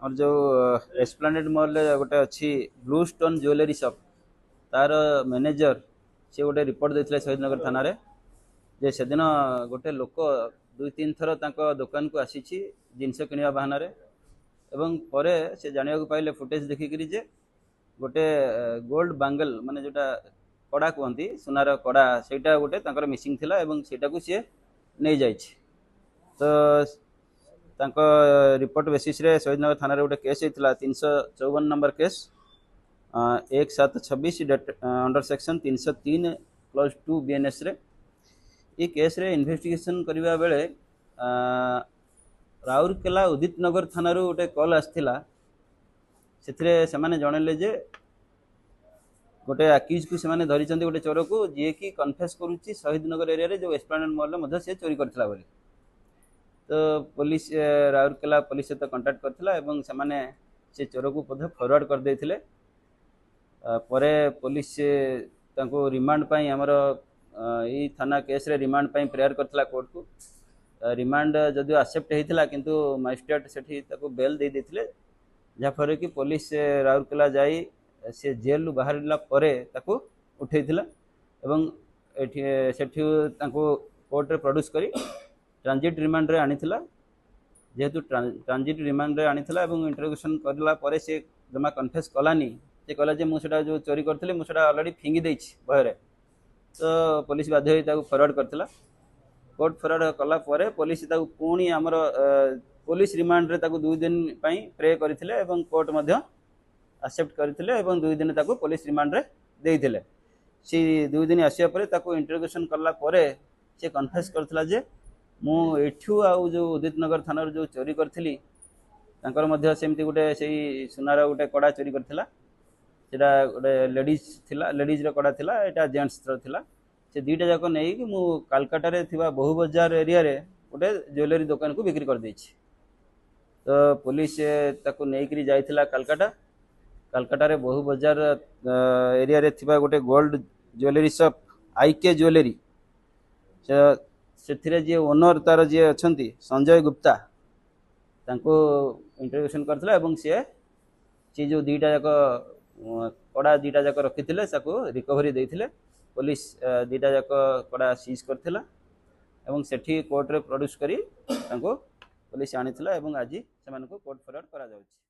और जो Esplanade mall गोटे अच्छी ब्लू स्टोन ज्वेलरी शॉप तार मैनेजर सी गोटे रिपोर्ट देते शहीदनगर थाना रे जे से दिन गोटे लोक दुई तीन थर दुकान को आसी जिनस किणवा बाहाना एवं परे से जाना पाइले फुटेज देखिकी जे गोटे गोल्ड बांगल माने जोटा कड़ा कहती सुनार कड़ा सेटा गोटे मिसिंग थिला एवं सेटा को सी नहीं जाइए तो तांको रिपोर्ट बेसिस रे शहीदनगर थाना रे गोटे केस होता 354 number case 1726 date under section 303+2 BNS रे ये केस रे इन्वेस्टिगेशन करबा बेले राउरकेला उदित नगर थाना गोटे कॉल आसला से माने जनले जे गोटे आक्यूज को से धरी गोटे चोर को जी की कन्फेस करुच्ची शहीदनगर एरिया रे जो एस्प्लानेड मॉल में से चोरी करथिला बोली तो पुलिस राउरकेला पुलिस सहित कंटाक्ट करथिला एवं से चोर को फॉरवर्ड कर देथिले परे पुलिस तांको रिमांड पाई हमर ई थाना केस रे रिमांड पाई प्रेयर करथिला कोर्ट को रिमांड जदियो एक्सेप्ट हेतिला किंतु मजिस्ट्रेट सेठी ताको बेल दे देथिले जा फरे कि पुलिस राउरकेला जाई से जेल रु बाहरला परे ताको उठेइथिला एवं एठी सेठी ताको कोर्ट रे प्रोड्यूस करी ट्रांजिट रिमांड रे आनीथिला जेहेतु ट्रांजिट रिमांड रे आनीथिला एवं इंटरोगेशन करला परे से जमा कन्फेस कलानी से कहला जे मुसेटा जो चोरी करथिले मुसेटा ऑलरेडी फिंगी देछि बहरे तो पुलिस बाध्य होई ताको फॉरवर्ड करथिला कोर्ट फॉरवर्ड कला परे पुलिस ताको पुणी हमर पुलिस रिमांड रे ताको 2 दिन पई प्रे करथिले एवं कोर्ट मध्य एक्सेप्ट करथिले एवं 2 दिन ताको पुलिस रिमांड रे देइथिले सी 2 दिन आसिया परे ताको इंटरोगेशन करला परे से कन्फेस करथिला जे मु एठू आउ जो उदित नगर थाना जो चोरी करथिली तांकर मध्य सेमती गोटे सेही सुनार गोटे कड़ा चोरी करथिला सेटा गोटे लेडीज थिला लेडीज रो कड़ा थिला एटा जेंट्स रो थिला से दीटा जाक नहीं कि मु कलकत्ता रे थिबा बहु बाजार एरिया रे गोटे ज्वेलरी दुकान को बिक्री कर देछि तो पुलिस ताको नहीं करी जाइथिला कलकत्ता रे बहु बाजार एरिया रे थिबा गोटे गोल्ड ज्वेलरी शॉप आईके ज्वेलरी से जी ओनर तार जी अच्छा संजय गुप्ता तांको इंटरोगेशन करथिला एवं सी जो दीटा जाक कड़ा दीटा जाक रखिथिले साको रिकवरी देथिले पुलिस दीटा जाक कड़ा सीज करथिला एवं सेठी कोर्ट रे प्रोड्यूस करी तांको पुलिस आनीथिला एवं आज सेमानको कोर्ट फॉरवर्ड करा जाउछि।